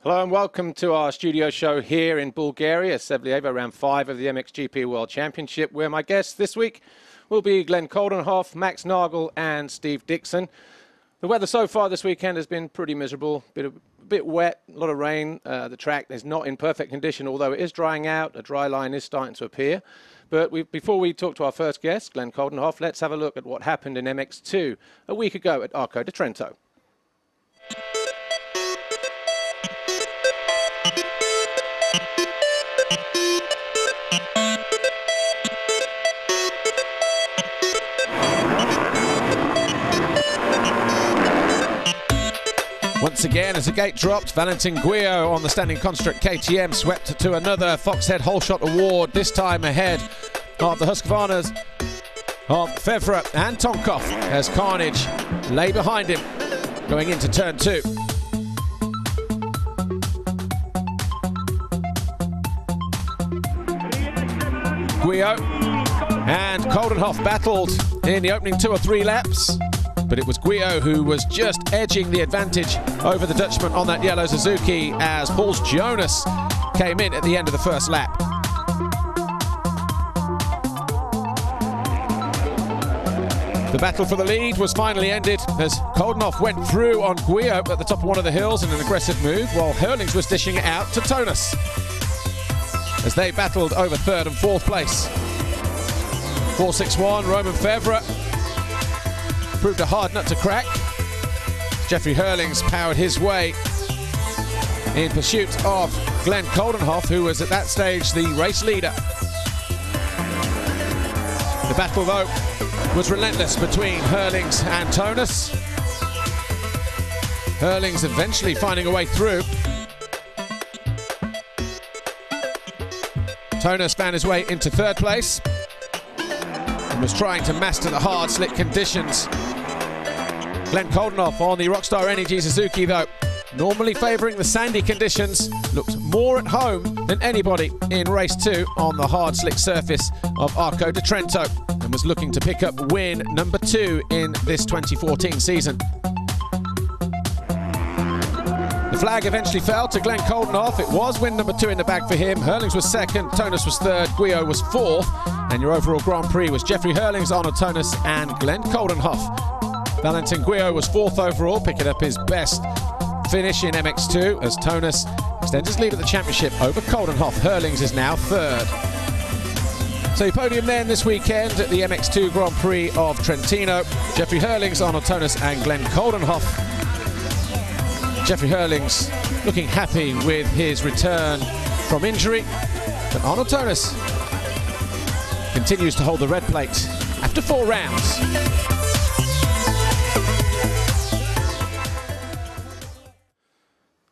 Hello and welcome to our studio show here in Bulgaria, Sevlievo, round 5 of the MXGP World Championship, where my guests this week will be Glenn Coldenhoff, Max Nagl and Steve Dixon. The weather so far this weekend has been pretty miserable, a bit wet, a lot of rain. The track is not in perfect condition, although it is drying out. A dry line is starting to appear. But before we talk to our first guest, Glenn Coldenhoff, let's have a look at what happened in MX2 a week ago at Arco di Trento. Once again, as the gate dropped, Valentin Guillot on the standing construct KTM swept to another Foxhead Hole Shot Award, this time ahead of the Husqvarnas of Fevre and Tonkov, as Carnage lay behind him going into turn 2. Guillot and Coldenhoff battled in the opening 2 or 3 laps. But it was Guillot who was just edging the advantage over the Dutchman on that yellow Suzuki as Horst Jonas came in at the end of the first lap. The battle for the lead was finally ended as Coldenhoff went through on Guillot at the top of one of the hills in an aggressive move, while Herlings was dishing it out to Tonas as they battled over 3rd and 4th place. 4-6-1, Roman Fevre proved a hard nut to crack. Jeffrey Herlings powered his way in pursuit of Glenn Coldenhoff, who was at that stage the race leader. The battle, though, was relentless between Herlings and Tonas. Herlings eventually finding a way through. Tonas found his way into 3rd place and was trying to master the hard, slick conditions. Glenn Coldenhoff on the Rockstar Energy Suzuki, though, normally favouring the sandy conditions, looked more at home than anybody in race 2 on the hard, slick surface of Arco di Trento, and was looking to pick up win number 2 in this 2014 season. The flag eventually fell to Glenn Coldenhoff. It was win number 2 in the bag for him. Herlings was 2nd, Tonas was 3rd, Guillot was 4th, and your overall Grand Prix was Jeffrey Herlings, Arnold Tonas and Glenn Coldenhoff. Valentin Guillot was 4th overall, picking up his best finish in MX2 as Tonas extends his lead at the championship over Coldenhoff. Herlings is now 3rd. So your podium then this weekend at the MX2 Grand Prix of Trentino. Jeffrey Herlings, Arnold Tonas and Glenn Coldenhoff. Jeffrey Herlings looking happy with his return from injury, but Arnold Tonas continues to hold the red plate after 4 rounds.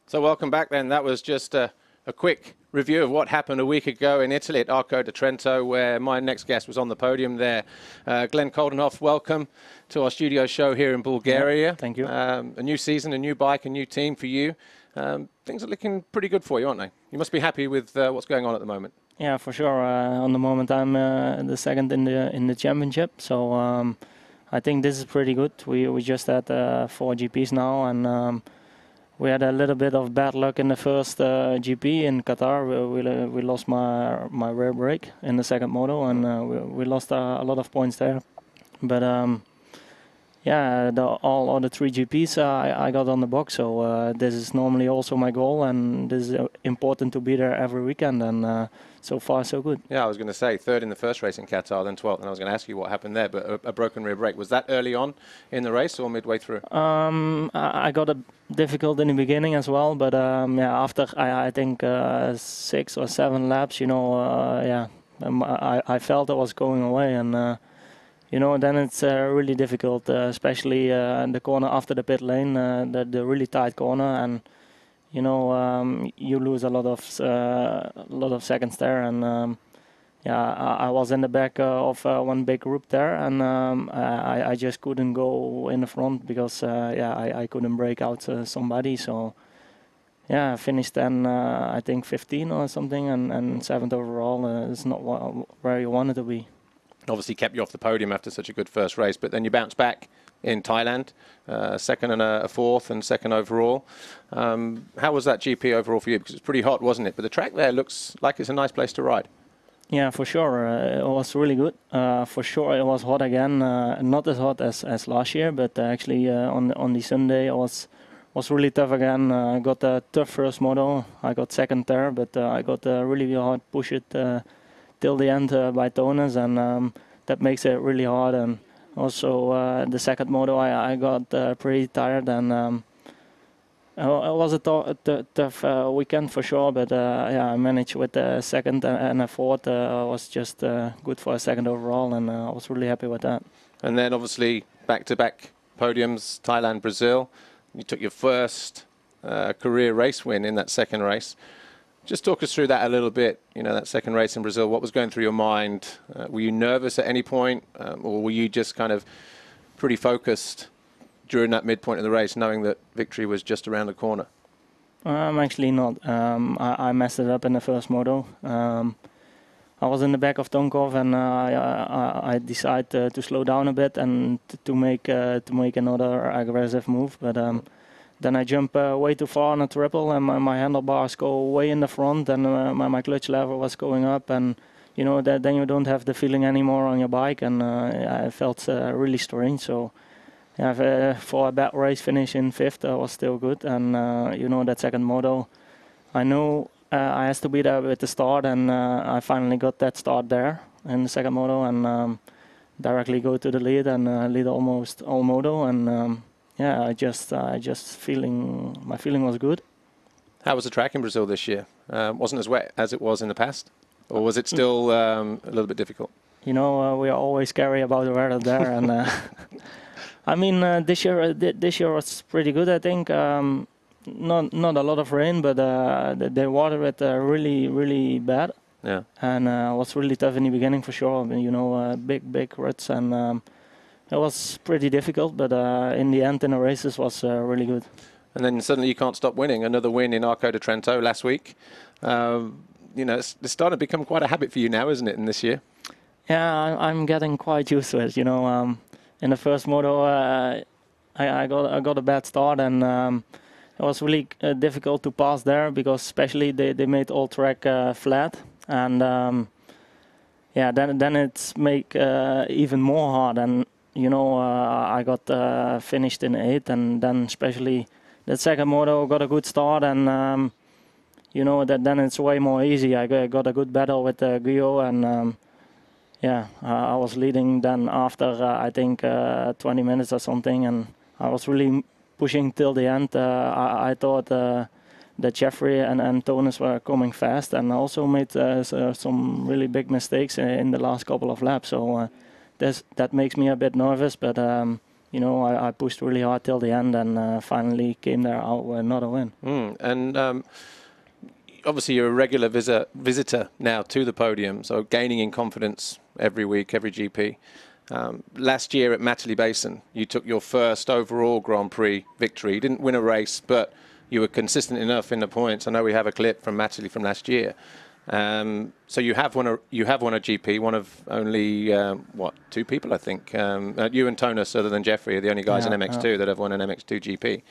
So welcome back then. That was just a quick review of what happened a week ago in Italy at Arco di Trento, where my next guest was on the podium there. Glenn Coldenhoff, welcome to our studio show here in Bulgaria. Yeah, thank you. A new season, a new bike, a new team for you. Things are looking pretty good for you, aren't they? You must be happy with what's going on at the moment. Yeah, for sure. On the moment, I'm the 2nd in the championship, so I think this is pretty good. We just had 4 GPs now, and we had a little bit of bad luck in the first GP in Qatar. We lost my rear brake in the 2nd moto, and we lost a lot of points there. But yeah, all other 3 GPs I got on the box, so this is normally also my goal, and this is important to be there every weekend, and so far so good. Yeah, I was going to say 3rd in the first race in Qatar, then 12th, and I was going to ask you what happened there, but a broken rear brake. Was that early on in the race or midway through? I got a difficult in the beginning as well, but yeah, after I think 6 or 7 laps, you know, yeah, I felt I was going away, and you know, then it's really difficult, especially the corner after the pit lane, the really tight corner, and you know, you lose a lot of seconds there, and yeah, I was in the back of one big group there, and I just couldn't go in the front because yeah, I couldn't break out somebody, so yeah, I finished then I think 15 or something, and 7th overall. It's not where you wanted to be. Obviously kept you off the podium after such a good first race, but then you bounced back in Thailand, second and a fourth and second overall. How was that GP overall for you? Because it's pretty hot, wasn't it? But the track there looks like it's a nice place to ride. Yeah, for sure. It was really good. For sure, it was hot again. Not as hot as last year, but actually on the Sunday it was really tough again. I got a tough first moto. I got second there, but I got a really hard push it till the end by Tonus, and that makes it really hard. And also the second moto, I got pretty tired, and it was a tough weekend for sure, but yeah, I managed with a second and a fourth. I was just good for a second overall, and I was really happy with that. And then obviously back-to-back podiums, Thailand, Brazil. You took your first career race win in that second race. Just talk us through that a little bit, you know, that second race in Brazil. What was going through your mind? Were you nervous at any point, or were you just kind of pretty focused during that midpoint of the race, knowing that victory was just around the corner? I'm actually not. I messed it up in the first moto. I was in the back of Tonkov, and I decided to slow down a bit and to make another aggressive move. But then I jump way too far on a triple, and my handlebars go way in the front, and my clutch lever was going up, and you know that then you don't have the feeling anymore on your bike, and I felt really strange. So. Yeah, for a bad race finish in fifth, I was still good. And, you know, that second moto, I know I has to be there with the start, and I finally got that start there in the second moto, and directly go to the lead and lead almost all moto. And yeah, my feeling was good. How was the track in Brazil this year? Wasn't as wet as it was in the past? Or was it still a little bit difficult? You know, we are always scary about the weather there, and I mean, this year was pretty good. I think not a lot of rain, but the water was really bad. Yeah. And it was really tough in the beginning for sure. I mean, you know, big ruts, and it was pretty difficult. But in the end, in the races, was really good. And then suddenly you can't stop winning. Another win in Arco de Trento last week. You know, it's starting to become quite a habit for you now, isn't it, in this year? Yeah, I'm getting quite used to it. You know. In the first moto, I got a bad start, and it was really difficult to pass there because especially they made all track flat, and yeah, then it's make even more hard. And you know, I got finished in 8th, and then especially that second moto got a good start, and you know that then it's way more easy. I got a good battle with Guyot, and yeah, I was leading then after, I think, 20 minutes or something, and I was really pushing till the end. I thought that Jeffrey and Tonus were coming fast, and also made some really big mistakes in the last couple of laps. So that makes me a bit nervous, but you know, I pushed really hard till the end, and finally came there out with another win. And obviously you're a regular visitor now to the podium, so gaining in confidence every week, every GP. Last year at Matterley Basin, you took your first overall Grand Prix victory. You didn't win a race, but you were consistent enough in the points. I know we have a clip from Matterley from last year. So you have won a GP, one of only, what, 2 people, I think. You and Tonus, other than Jeffrey, are the only guys in MX2 that have won an MX2 GP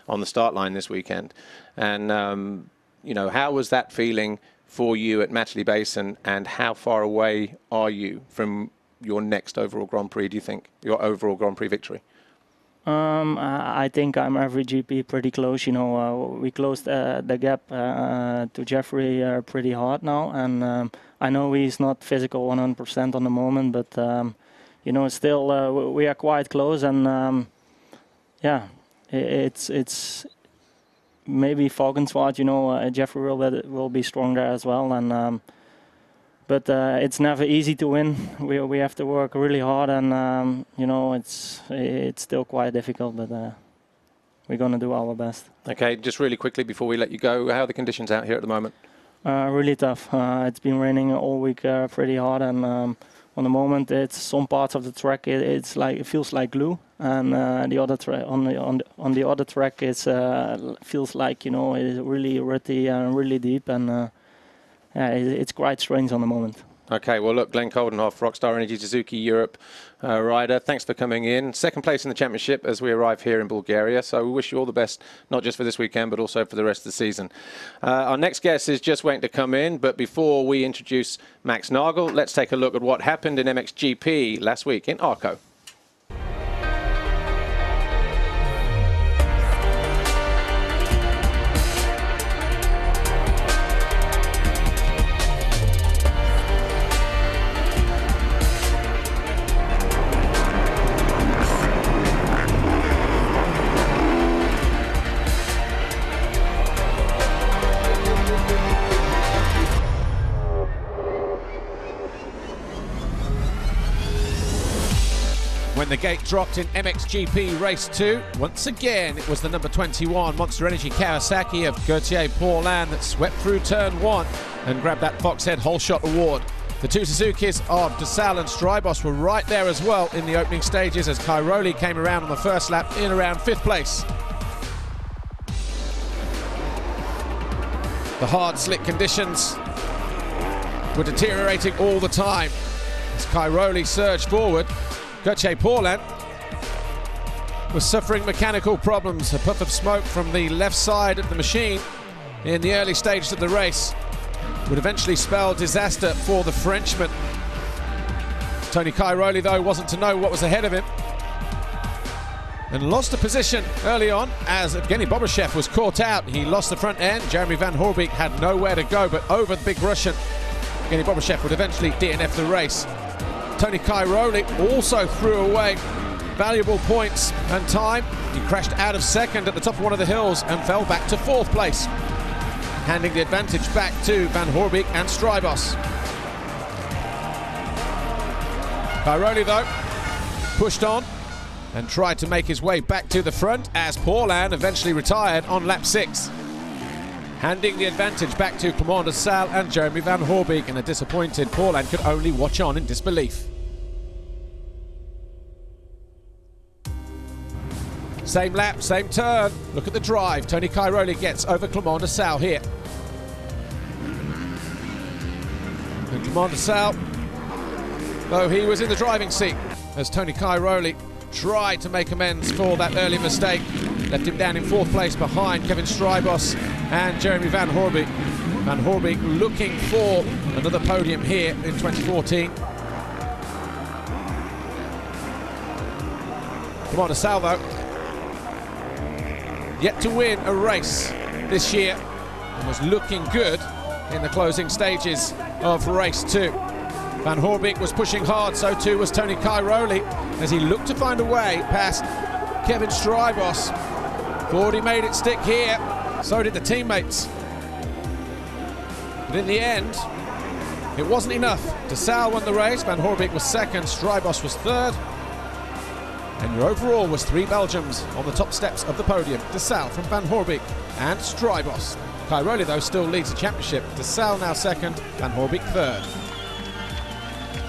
on the start line this weekend. And, you know, how was that feeling for you at Matterley Basin, and how far away are you from your next overall Grand Prix, do you think, your overall Grand Prix victory? I think I'm every GP pretty close. You know, we closed the gap to Jeffrey pretty hard now, and I know he's not physical 100% on the moment, but you know, still we are quite close, and yeah, it's maybe Falkenswaard, you know, Jeffrey will be strong there as well, and but it's never easy to win. We have to work really hard, and you know, it's still quite difficult, but we're gonna do our best. Okay, just really quickly before we let you go, how are the conditions out here at the moment? Really tough. It's been raining all week pretty hard, and on the moment, it's some parts of the track it feels like glue, and the other on the other track it's feels like, you know, it's really rutty and really deep, and yeah, it's quite strange on the moment. Okay, well, look, Glenn Coldenhoff, Rockstar Energy Suzuki Europe rider, thanks for coming in. Second place in the championship as we arrive here in Bulgaria. So we wish you all the best, not just for this weekend, but also for the rest of the season. Our next guest is just waiting to come in. But before we introduce Max Nagl, let's take a look at what happened in MXGP last week in Arco. When the gate dropped in MXGP Race 2, once again it was the number 21 Monster Energy Kawasaki of Gauthier Paulin that swept through turn 1 and grabbed that Foxhead Whole Shot award. The two Suzukis of De Salle and Strybos were right there as well in the opening stages as Cairoli came around on the first lap in around 5th place. The hard, slick conditions were deteriorating all the time as Cairoli surged forward. Gauthier Paulin was suffering mechanical problems. A puff of smoke from the left side of the machine in the early stages of the race would eventually spell disaster for the Frenchman. Tony Cairoli, though, wasn't to know what was ahead of him and lost a position early on as Evgeny Bobashev was caught out. He lost the front end. Jeremy Van Hoorbeek had nowhere to go but over the big Russian. Evgeny Bobashev would eventually DNF the race. Tony Cairoli also threw away valuable points and time. He crashed out of second at the top of one of the hills and fell back to 4th place, handing the advantage back to Van Hoorbeek and Strybos. Cairoli, though, pushed on and tried to make his way back to the front as Paulin eventually retired on lap 6, handing the advantage back to Clément De Salle and Jeremy Van Hoorbeek, and a disappointed Paulin could only watch on in disbelief. Same lap, same turn. Look at the drive. Tony Cairoli gets over Clément De Salle here. And Clément De Salle, though he was in the driving seat as Tony Cairoli tried to make amends for that early mistake. Left him down in 4th place behind Kevin Strybos and Jeremy Van Hoorbeek. Van Hoorbeek looking for another podium here in 2014. Clément De Salle, though, yet to win a race this year and was looking good in the closing stages of race 2. Van Hoorbeek was pushing hard, so too was Tony Cairoli as he looked to find a way past Kevin Strybos. Thought he made it stick here, so did the teammates. But in the end, it wasn't enough. De Salle won the race, Van Hoorbeek was 2nd, Strybos was 3rd. And your overall was 3 Belgians on the top steps of the podium. De Salle from Van Hoorbeek and Strybos. Cairoli, though, still leads the championship. De Salle now 2nd, Van Hoorbeek 3rd.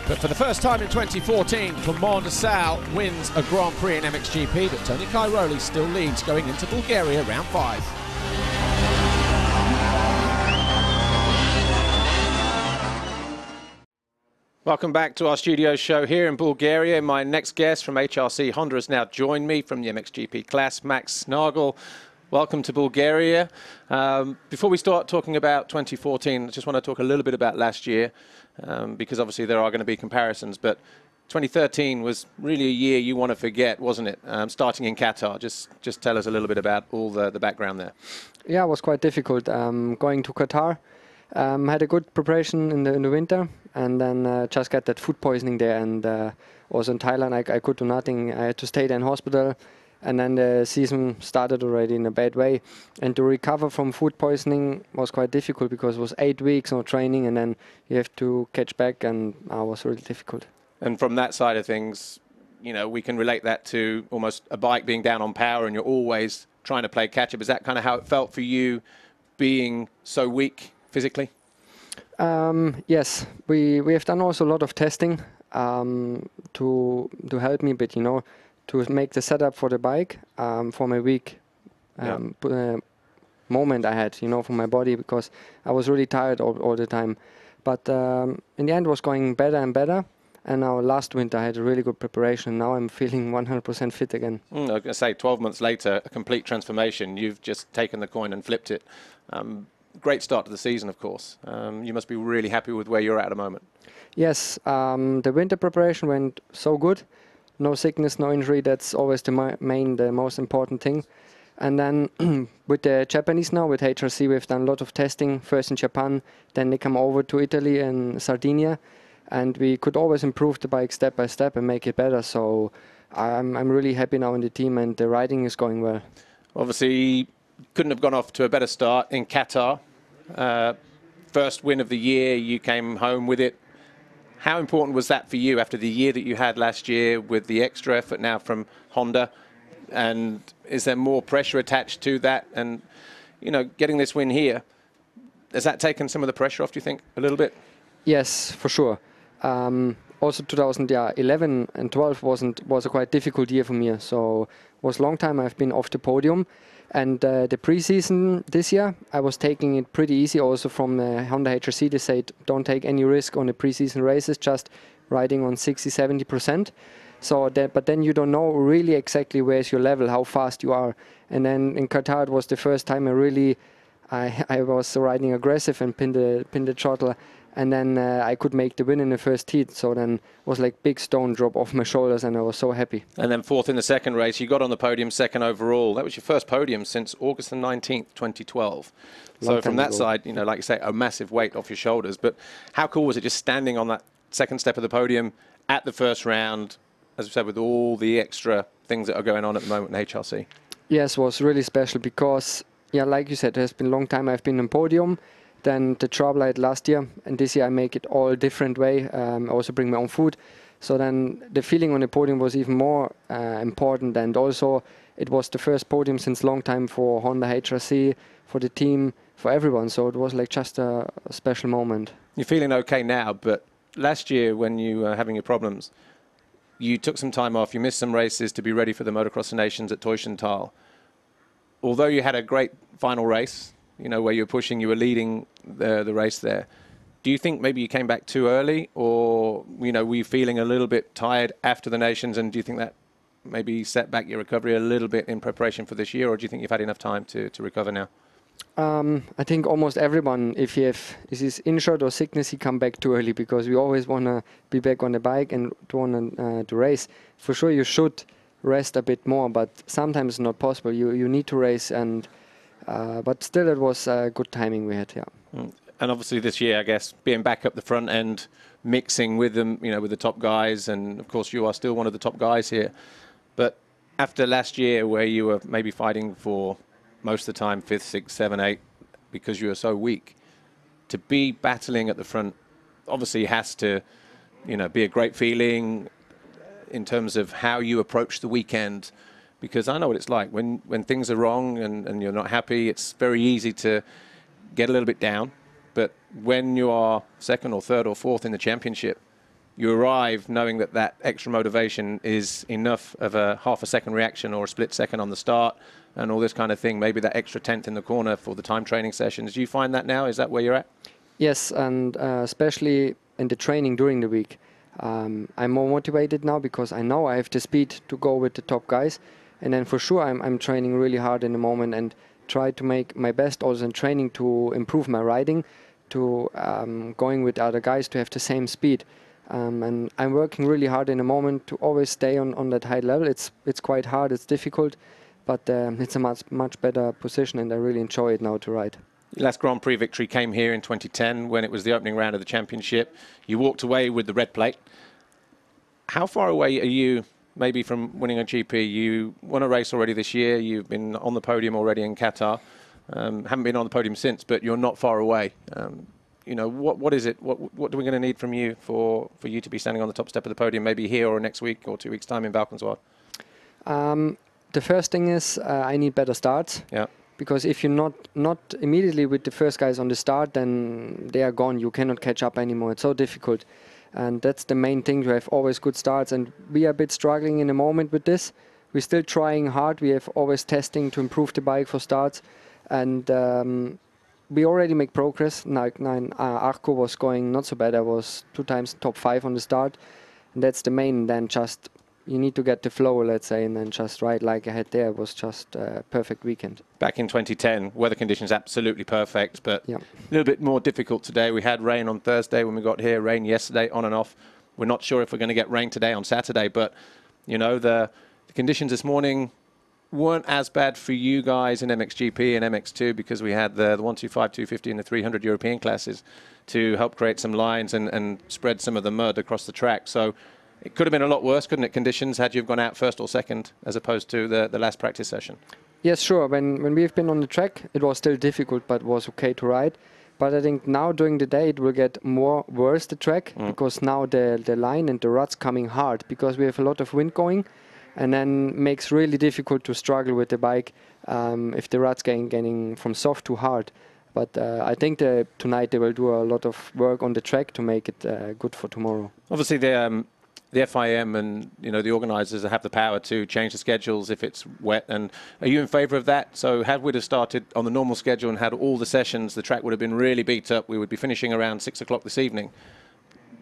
But for the first time in 2014, Clément De Salle wins a Grand Prix in MXGP, but Tony Cairoli still leads going into Bulgaria round 5. Welcome back to our studio show here in Bulgaria. My next guest from HRC Honda has now joined me from the MXGP class, Max Nagl. Welcome to Bulgaria. Before we start talking about 2014, I just want to talk a little bit about last year, because obviously there are going to be comparisons, but 2013 was really a year you want to forget, wasn't it? Starting in Qatar. Just tell us a little bit about all the background there. Yeah, it was quite difficult going to Qatar. Had a good preparation in the winter, and then just got that food poisoning there, and was in Thailand. I could do nothing. I had to stay there in hospital, and then the season started already in a bad way. And to recover from food poisoning was quite difficult because it was 8 weeks of training, and then you have to catch back, and it was really difficult. And from that side of things, you know, we can relate that to almost a bike being down on power, and you're always trying to play catch up. Is that kind of how it felt for you, being so weak physically? Yes, we have done also a lot of testing to help me, but you know, to make the setup for the bike for my weak moment I had, you know, for my body, because I was really tired all the time. But in the end, it was going better and better. And now last winter, I had a really good preparation. Now I'm feeling 100% fit again. I was going to say, 12 months later, a complete transformation. You've just taken the coin and flipped it. Great start to the season, of course. You must be really happy with where you're at the moment. Yes, the winter preparation went so good. No sickness, no injury. That's always the most important thing. And then with the Japanese now, with HRC, we've done a lot of testing, first in Japan, then they come over to Italy and Sardinia. And we could always improve the bike step by step and make it better. So I'm really happy now in the team, and the riding is going well. Obviously, couldn't have gone off to a better start in Qatar. First win of the year, you came home with it. How important was that for you after the year that you had last year with the extra effort now from Honda? And is there more pressure attached to that? And, you know, getting this win here, has that taken some of the pressure off, do you think, a little bit? Yes, for sure. Also 2011 and 12 was a quite difficult year for me. So it was a long time I've been off the podium. And the preseason this year, I was taking it pretty easy. Also from Honda HRC, they said don't take any risk on the preseason races, just riding on 60-70%. So but then you don't know really exactly where's your level, how fast you are. And then in Qatar, it was the first time I was riding aggressive and pinned the throttle. And then I could make the win in the first heat. So then it was like big stone drop off my shoulders, and I was so happy. And then fourth in the second race, you got on the podium, second overall. That was your first podium since August the 19th, 2012. So from that side, you know, like you say, a massive weight off your shoulders. But how cool was it just standing on that second step of the podium at the first round, as we said, with all the extra things that are going on at the moment in HRC? Yes, it was really special because, yeah, like you said, it has been a long time I've been on podium. Then the trouble I had last year, and this year I make it all different way. I also bring my own food. So then the feeling on the podium was even more important. And also it was the first podium since a long time for Honda HRC, for the team, for everyone. So it was like just a special moment. You're feeling okay now, but last year when you were having your problems, you took some time off, you missed some races to be ready for the Motocross of Nations at Teufelstal. Although you had a great final race, you know, where you were pushing, you were leading the race there. Do you think maybe you came back too early, or, you know, were you feeling a little bit tired after the Nations, and do you think that maybe set back your recovery a little bit in preparation for this year, or do you think you've had enough time to recover now? I think almost everyone, if is injured or sickness, he come back too early, because we always want to be back on the bike and want to race. For sure, you should rest a bit more, but sometimes it's not possible. You need to race, and but still, it was good timing we had. Yeah. And obviously this year, I guess, being back up the front end, mixing with them, you know, with the top guys, and of course you are still one of the top guys here. But after last year, where you were maybe fighting for most of the time 5th, 6th, 7th, 8th, because you were so weak, to be battling at the front obviously has to, you know, be a great feeling in terms of how you approach the weekend. Because I know what it's like when things are wrong and you're not happy. It's very easy to get a little bit down. But when you are second or third or fourth in the championship, you arrive knowing that that extra motivation is enough of a half a second reaction or a split second on the start and all this kind of thing. Maybe that extra 10th in the corner for the time training sessions. Do you find that now? Is that where you're at? Yes, and especially in the training during the week. I'm more motivated now because I know I have the speed to go with the top guys. And then for sure I'm training really hard in the moment and try to make my best also in training to improve my riding, to going with other guys to have the same speed. And I'm working really hard in the moment to always stay on that high level. It's quite hard, it's difficult, but it's a much better position, and I really enjoy it now to ride. Your last Grand Prix victory came here in 2010 when it was the opening round of the championship. You walked away with the red plate. How far away are you maybe from winning a GP? You won a race already this year. You've been on the podium already in Qatar. Haven't been on the podium since, but you're not far away. You know, what is it? What are we going to need from you for you to be standing on the top step of the podium, maybe here or next week or 2 weeks' time in Valkenswaard? The first thing is I need better starts. Yeah. Because if you're not immediately with the first guys on the start, then they are gone. You cannot catch up anymore. It's so difficult. And that's the main thing, to have always good starts. And we are a bit struggling in the moment with this. We're still trying hard. We have always testing to improve the bike for starts. And we already make progress. Arco was going not so bad. I was 2 times top 5 on the start, and that's the main. Then just you need to get the flow, let's say, and then just ride like I had there. It was just a perfect weekend. Back in 2010, weather conditions absolutely perfect, but yeah, a little bit more difficult today. We had rain on Thursday when we got here, rain yesterday, on and off. We're not sure if we're going to get rain today on Saturday, but you know, the conditions this morning weren't as bad for you guys in MXGP and MX2 because we had the 125, 250 and the 300 European classes to help create some lines and spread some of the mud across the track. So it could have been a lot worse, couldn't it, conditions, had you have gone out first or second as opposed to the last practice session? Yes, sure. When we've been on the track, it was still difficult, but was okay to ride. But I think now during the day it will get more worse, the track, because now the line and the ruts coming hard because we have a lot of wind going, and then makes really difficult to struggle with the bike if the ruts getting from soft to hard. But I think tonight they will do a lot of work on the track to make it good for tomorrow. Obviously the FIM and the organisers have the power to change the schedules if it's wet. And are you in favour of that? So had we have started on the normal schedule and had all the sessions, the track would have been really beat up. We would be finishing around 6 o'clock this evening.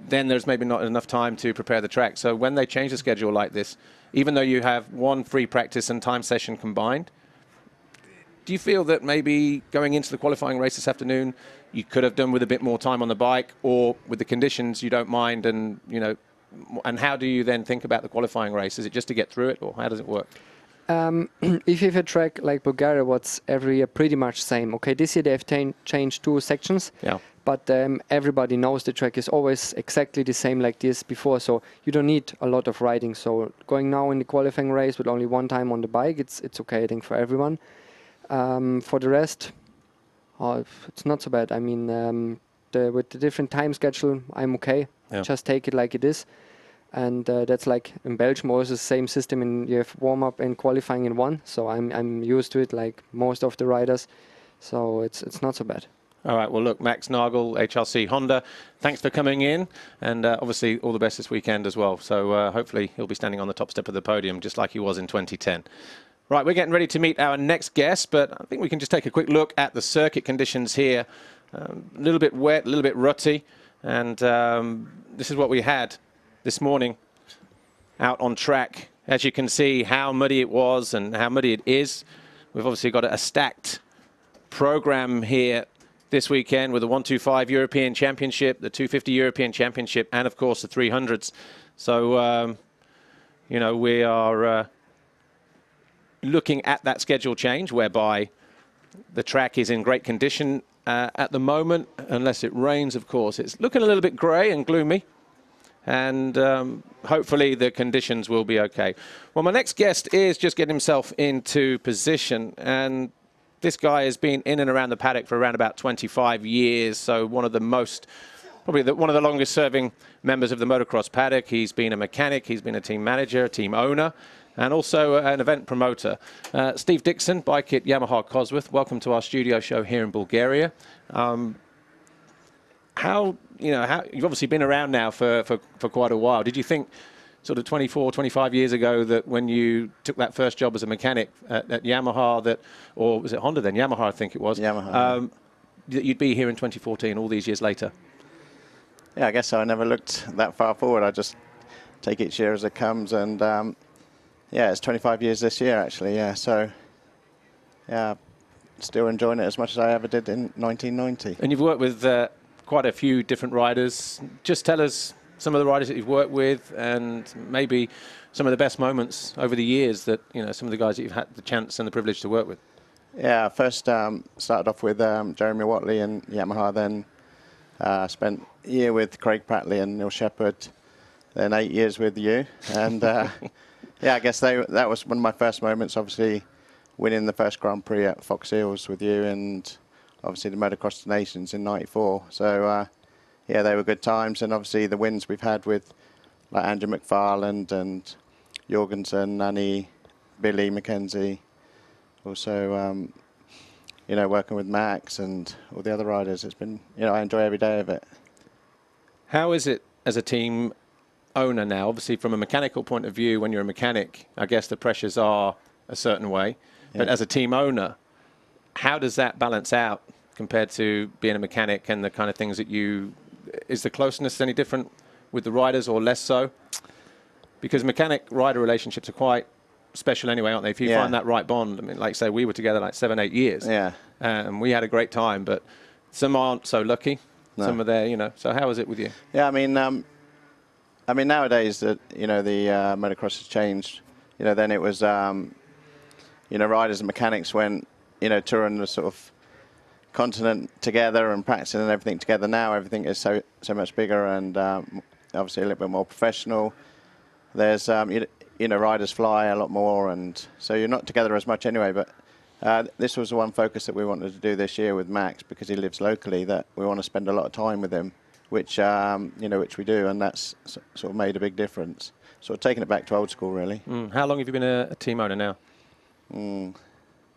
Then there's maybe not enough time to prepare the track. So when they change the schedule like this, even though you have one free practice and time session combined, do you feel that maybe going into the qualifying race this afternoon, you could have done with a bit more time on the bike, or with the conditions you don't mind, and and how do you then think about the qualifying race? Is it just to get through it, or how does it work? If you have a track like Bulgaria, what's every year pretty much same. Okay, this year they've changed 2 sections, but everybody knows the track is always exactly the same like this before, so you don't need a lot of riding. So going now in the qualifying race with only 1 time on the bike, it's okay, I think, for everyone. For the rest, it's not so bad. I mean, with the different time schedule, I'm okay. Just take it like it is. And that's like in Belgium, also the same system, and you have warm-up and qualifying in one. So I'm used to it, like most of the riders. So it's not so bad. All right, well, look, Max Nagl, HRC Honda, thanks for coming in. And obviously, all the best this weekend as well. So hopefully he'll be standing on the top step of the podium, just like he was in 2010. Right, we're getting ready to meet our next guest, but I think we can just take a quick look at the circuit conditions here. A little bit wet, a little bit rutty. And this is what we had this morning out on track. As you can see how muddy it was and how muddy it is. We've obviously got a stacked program here this weekend with the 125 European Championship, the 250 European Championship, and of course the 300s. So, we are looking at that schedule change whereby the track is in great condition at the moment, unless it rains, of course. It's looking a little bit grey and gloomy. And hopefully the conditions will be okay. Well, my next guest is just getting himself into position, and this guy has been in and around the paddock for around about 25 years, so one of the one of the longest serving members of the motocross paddock. He's been a mechanic, he's been a team manager, a team owner, and also an event promoter. Steve Dixon, bike at Yamaha Cosworth, welcome to our studio show here in Bulgaria. You've obviously been around now for quite a while. Did you think sort of 24, 25 years ago that when you took that first job as a mechanic at Yamaha, or was it Honda then? Yamaha, I think it was. Yamaha. That you'd be here in 2014, all these years later? Yeah, I guess so. I never looked that far forward. I just take each year as it comes. And it's 25 years this year, actually. Yeah, so yeah, still enjoying it as much as I ever did in 1990. And you've worked with quite a few different riders. Just tell us some of the riders that you've worked with, and maybe some of the best moments over the years that some of the guys that you've had the chance and the privilege to work with. Yeah, first started off with Jeremy Watley and Yamaha, then spent a year with Craig Pratley and Neil Shepherd, then 8 years with you. And I guess that was one of my first moments, obviously winning the first Grand Prix at Fox Hills with you, and obviously the Motocross Nations in '94. So they were good times, and obviously the wins we've had with like Andrew McFarland and Jorgensen, Nanny, Billy McKenzie. Also, working with Max and all the other riders. It's been, I enjoy every day of it. How is it as a team owner now? Obviously, from a mechanical point of view, when you're a mechanic, I guess the pressures are a certain way. Yeah. But as a team owner, how does that balance out compared to being a mechanic and the kind of things that you... Is the closeness any different with the riders or less so? Because mechanic-rider relationships are quite special anyway, aren't they? If you find that right bond, I mean, like say we were together like 7, 8 years, and we had a great time, but some aren't so lucky. No. Some are there, you know. So how is it with you? Yeah, I mean nowadays that the motocross has changed. You know, then it was riders and mechanics went touring the sort of continent together and practicing and everything together. Now everything is so much bigger and obviously a little bit more professional. There's riders fly a lot more, and so you're not together as much anyway. But this was the one focus that we wanted to do this year with Max, because he lives locally, that we want to spend a lot of time with him, which which we do, and that's sort of made a big difference. Sort of taking it back to old school, really. How long have you been a team owner now?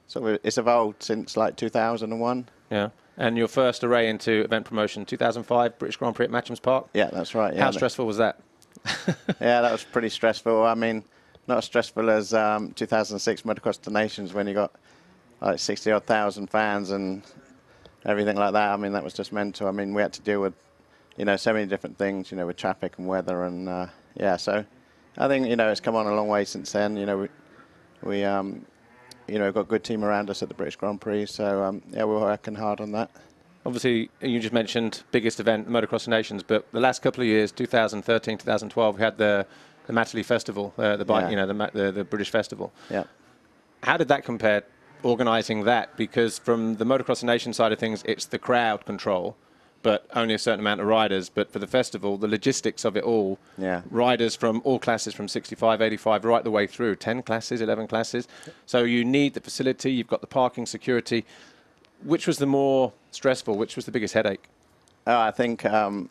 So it's evolved since like 2001. Yeah. And your first array into event promotion, 2005 British Grand Prix at Matcham's Park? Yeah, that's right. Yeah, how stressful was that? Yeah, that was pretty stressful. I mean, not as stressful as 2006 Motocross to Nations, when you got like 60,000 fans and everything like that. I mean, that was just mental. I mean, we had to deal with, so many different things, with traffic and weather and, so I think, it's come on a long way since then. We got a good team around us at the British Grand Prix, so we're working hard on that. Obviously, you just mentioned biggest event, Motocross Nations, but the last couple of years, 2013, 2012, we had the Matterley Festival, the British Festival. Yeah. How did that compare, organising that? Because from the Motocross Nations side of things, it's the crowd control, but only a certain amount of riders. But for the festival, the logistics of it all, riders from all classes, from 65, 85, right the way through, 10 classes, 11 classes. So you need the facility, you've got the parking, security. Which was the more stressful? Which was the biggest headache? Oh, I think, in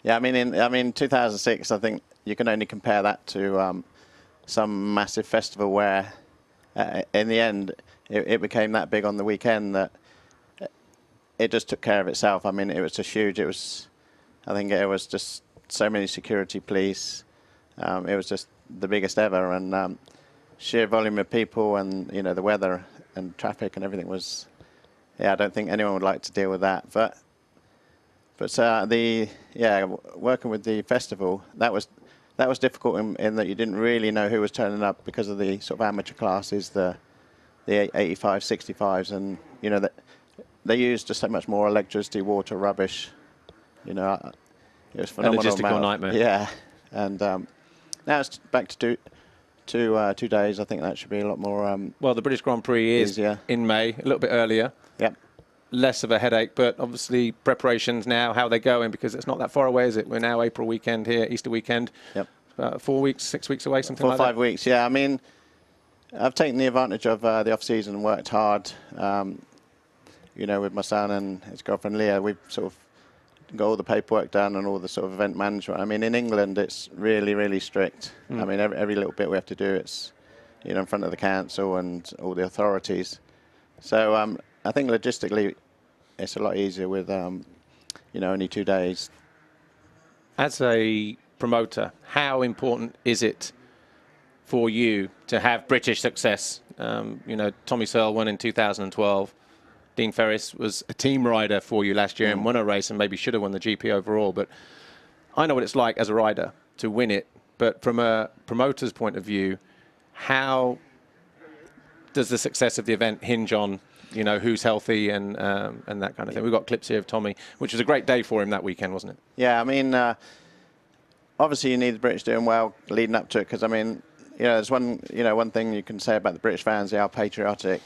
2006, I think you can only compare that to some massive festival where, in the end, it became that big on the weekend that it just took care of itself. I mean, it was just huge. I think it was just so many security police. It was just the biggest ever, and sheer volume of people, and the weather and traffic and everything was. I don't think anyone would like to deal with that. But working with the festival, that was difficult in that you didn't really know who was turning up because of the sort of amateur classes, the 85, 65s, and they used just so much more electricity, water, rubbish. It was phenomenal. A logistical nightmare. Yeah, and now it's back to 2 days. I think that should be a lot more. Well, the British Grand Prix is in May, a little bit earlier. Yep. Less of a headache, but obviously preparations now, how they're going, because it's not that far away, is it? We're now April weekend here, Easter weekend. Yep. About 4 weeks, 6 weeks away, something 4 like that. 4 or 5 weeks. Yeah, I mean, I've taken the advantage of the off season and worked hard. With my son and his girlfriend Leah, we've sort of got all the paperwork done and all the sort of event management. I mean, in England, it's really, really strict. I mean, every little bit we have to do, it's in front of the council and all the authorities. So I think logistically, it's a lot easier with only 2 days. As a promoter, how important is it for you to have British success? Tommy Searle won in 2012. Dean Ferris was a team rider for you last year and won a race and maybe should have won the GP overall. But I know what it's like as a rider to win it. But from a promoter's point of view, how does the success of the event hinge on, who's healthy and that kind of thing? We've got clips here of Tommy, which was a great day for him that weekend, wasn't it? Yeah, I mean, obviously you need the British doing well leading up to it, because I mean, there's one thing you can say about the British fans, they are patriotic.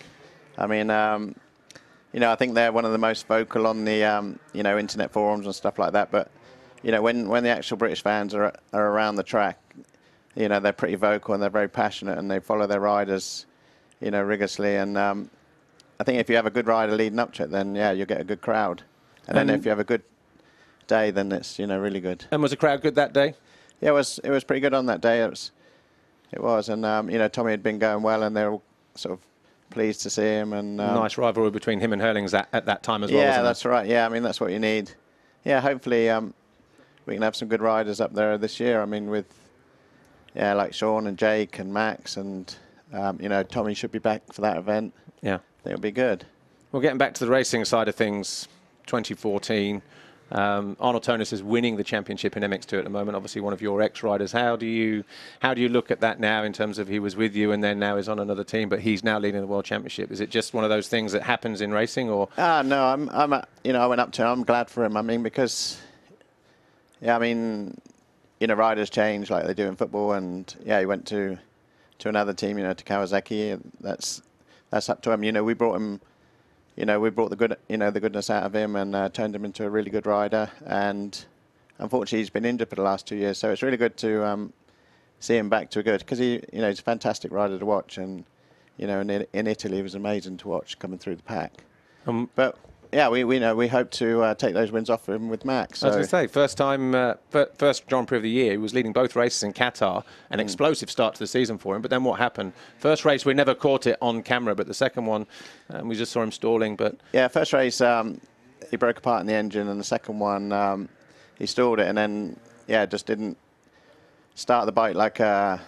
I mean, I think they're one of the most vocal on the internet forums and stuff like that. But when the actual British fans are around the track, they're pretty vocal and they're very passionate and they follow their riders, rigorously. And I think if you have a good rider leading up to it, then you'll get a good crowd. And then if you have a good day, then it's really good. And was the crowd good that day? Yeah, it was pretty good on that day. It was, and Tommy had been going well, and they were all sort of pleased to see him. And nice rivalry between him and Hurlings at that time as well. Yeah, that's right. Yeah, I mean that's what you need. Yeah, hopefully we can have some good riders up there this year. I mean with like Sean and Jake and Max, and Tommy should be back for that event. Yeah, I think it'll be good. Well, getting back to the racing side of things, 2014, Arnold Tonus is winning the championship in MX2 at the moment. Obviously, one of your ex-riders. How do you look at that now in terms of he was with you and then now is on another team, but he's now leading the World Championship? Is it just one of those things that happens in racing, or? No, I went up to him. I'm glad for him. I mean, because, yeah, I mean, riders change like they do in football, and yeah, he went to another team, to Kawasaki. And that's up to him. We brought him. We brought the goodness out of him and turned him into a really good rider. And unfortunately, he's been injured for the last 2 years. So it's really good to see him back to a good, because he's a fantastic rider to watch. And in Italy, he was amazing to watch coming through the pack. But yeah, we hope to take those wins off him with Max. So. I was going to say, first Grand Prix of the year, he was leading both races in Qatar, an explosive start to the season for him. But then what happened? First race, we never caught it on camera, but the second one, we just saw him stalling. But yeah, first race, he broke apart in the engine, and the second one, he stalled it, and then just didn't start the bike like a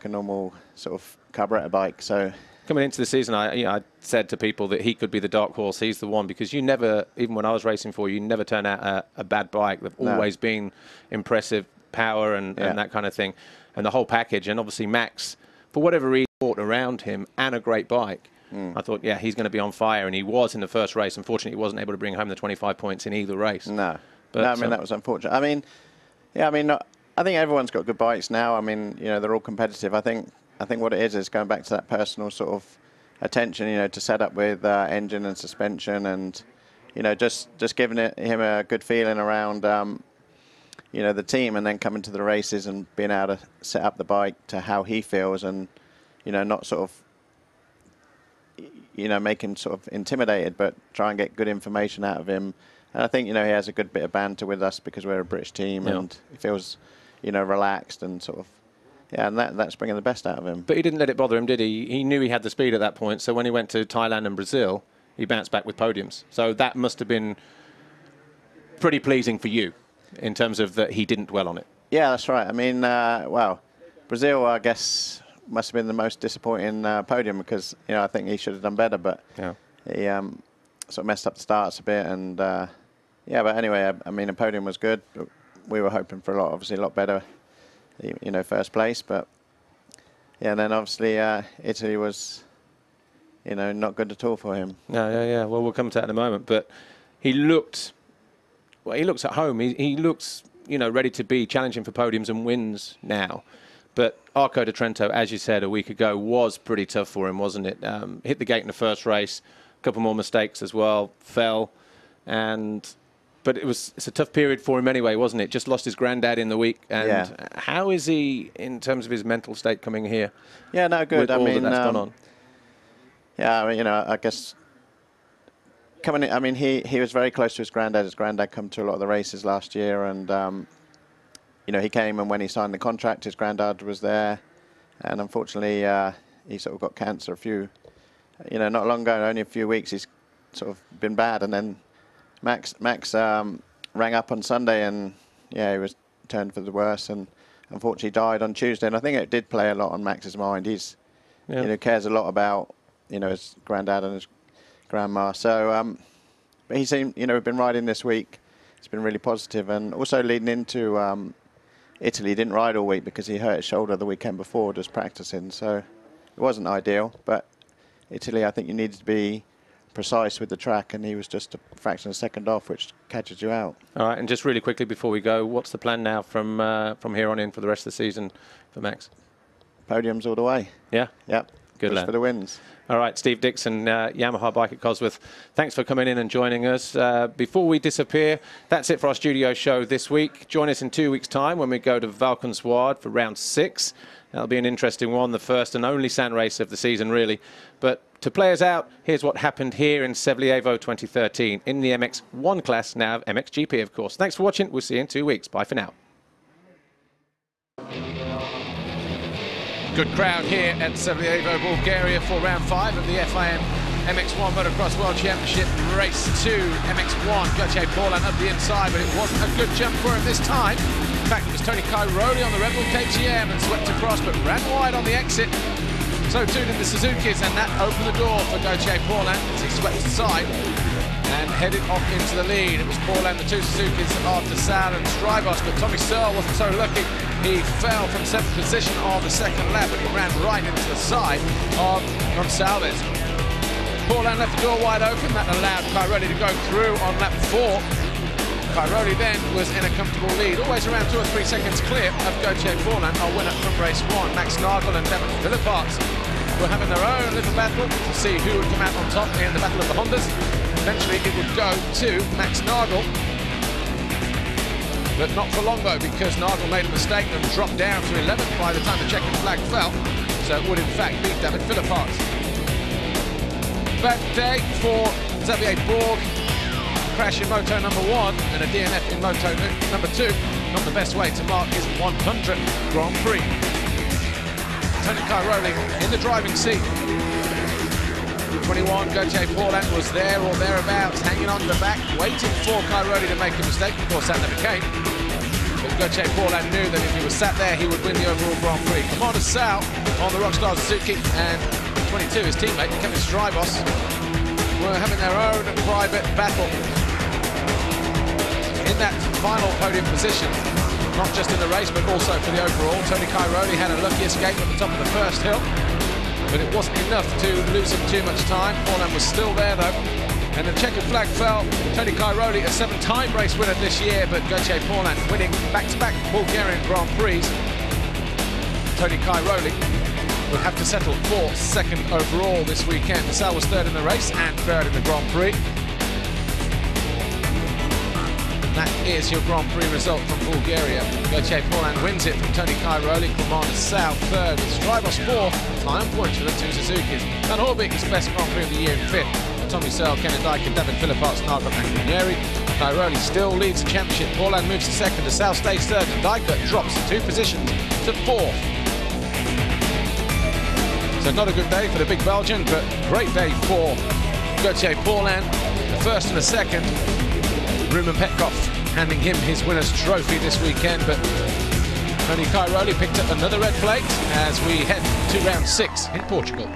normal sort of carburetor bike. So. Coming into the season, I said to people that he could be the dark horse. He's the one, because you never, even when I was racing for you, never turn out a bad bike. They've always been impressive power and that kind of thing, and the whole package. And obviously Max, for whatever reason, brought around him and a great bike. I thought, yeah, he's going to be on fire, and he was in the first race. Unfortunately, he wasn't able to bring home the 25 points in either race. No, I mean, that was unfortunate. I mean, I think everyone's got good bikes now. I mean, they're all competitive. I think what it is going back to that personal sort of attention, to set up with engine and suspension, and just giving him a good feeling around the team, and then coming to the races and being able to set up the bike to how he feels, and not sort of make him sort of intimidated, but try and get good information out of him. And I think he has a good bit of banter with us because we're a British team, and he feels relaxed and sort of. Yeah, and that's bringing the best out of him. But he didn't let it bother him, did he? He knew he had the speed at that point, so when he went to Thailand and Brazil, he bounced back with podiums. So that must have been pretty pleasing for you in terms of that he didn't dwell on it. Yeah, that's right. I mean, well, Brazil, I guess, must have been the most disappointing podium, because, I think he should have done better, but he sort of messed up the starts a bit. And, yeah, but anyway, I mean, the podium was good. But we were hoping for obviously a lot better. First place, but yeah, and then obviously Italy was, not good at all for him. Yeah. Well, we'll come to that in a moment. But he looks at home. He looks, ready to be challenging for podiums and wins now. But Arco de Trento, as you said a week ago, was pretty tough for him, wasn't it? Hit the gate in the first race, a couple more mistakes as well, fell, but it's a tough period for him anyway, wasn't it? Just lost his granddad in the week. And how is he in terms of his mental state coming here? Yeah, no, good. I mean, that's gone on. Yeah, I mean, I guess coming in, I mean, he was very close to his granddad. His granddad come to a lot of the races last year, and he came, and when he signed the contract, his granddad was there, and unfortunately, he sort of got cancer not long ago, only a few weeks. He's sort of been bad, and then Max rang up on Sunday, and he was turned for the worse, and unfortunately died on Tuesday. And I think it did play a lot on Max's mind. He's cares a lot about his granddad and his grandma. So but he seemed we've been riding this week. It's been really positive, and also leading into Italy, he didn't ride all week because he hurt his shoulder the weekend before just practicing. So it wasn't ideal, but Italy, I think you needed to be precise with the track, and he was just a fraction of a second off, which catches you out. All right, and just really quickly before we go, what's the plan now from here on in for the rest of the season for Max? Podiums all the way. Yeah? Yep. Good lad. For the wins. All right, Steve Dixon, Yamaha Bike at Cosworth. Thanks for coming in and joining us. Before we disappear, that's it for our studio show this week. Join us in 2 weeks' time when we go to Valkenswaard for round 6. That'll be an interesting one, the first and only sand race of the season, really. But to play us out, here's what happened here in Sevlievo 2013 in the MX1 class, now MXGP, of course. Thanks for watching. We'll see you in 2 weeks. Bye for now. Good crowd here at Sevlievo, Bulgaria for round 5 of the FIM MX1 Motocross World Championship Race 2. MX1, Gauthier Paulin up the inside, but it wasn't a good jump for him this time. In fact, it was Tony Cairoli on the Red Bull KTM and swept across, but ran wide on the exit. So too did the Suzukis, and that opened the door for Gauthier Paulin as he swept aside and headed off into the lead. It was Paulin, the two Suzukis after Sal and Strybos, but Tommy Searle wasn't so lucky. He fell from 7th position on the second lap, but he ran right into the side of Gonçalves. Paulin left the door wide open. That allowed Cairoli to go through on lap 4. Cairoli then was in a comfortable lead, always around 2 or 3 seconds clear of Gauthier Paulin, our winner from race 1. Max Nagl and Devin Philipparts were having their own little battle to see who would come out on top in the battle of the Hondas. Eventually it would go to Max Nagl, but not for long though, because Nagl made a mistake and dropped down to 11th by the time the checkered flag fell, so it would in fact be David Philipparts. Bad day for Xavier Bourg. Crash in moto number 1 and a DNF in moto number 2. Not the best way to mark his 100th Grand Prix. Tony Cairoli in the driving seat. 21, Gauthier Paulin was there or thereabouts, hanging on to the back, waiting for Cairoli to make a mistake. Of course, that never came. But Gauthier Paulin knew that if he was sat there, he would win the overall Grand Prix. Commander Sal on the Rockstar Suzuki, and 22, his teammate, Kevin Strybos, were having their own private battle in that final podium position, not just in the race but also for the overall. Tony Cairoli had a lucky escape at the top of the first hill, but it wasn't enough to lose him too much time. Paulin was still there though, and the checkered flag fell. Tony Cairoli, a 7-time race winner this year, but Gauthier Paulin winning back-to-back Bulgarian Grand Prix. Tony Cairoli would have to settle for 2nd overall this weekend. Sal was 3rd in the race and 3rd in the Grand Prix. That is your Grand Prix result from Bulgaria. Gauthier Paulin wins it from Tony Cairoli. Commander Sal 3rd, with Strybos 4th. Time points for the two Suzukis. Van Horbeke his best Grand Prix of the year in 5th. Tommy Searle, Kenneth Dyke, Devin Philipparts, Nagl and Guarnieri. Cairoli still leads the championship. Paulin moves to 2nd, Sal stays 3rd, and Dyke drops 2 positions to 4th. So not a good day for the big Belgian, but great day for Gauthier Paulin, the 1st and the 2nd. Ruben Petkov handing him his winner's trophy this weekend, but Tony Cairoli picked up another red plate as we head to round 6 in Portugal.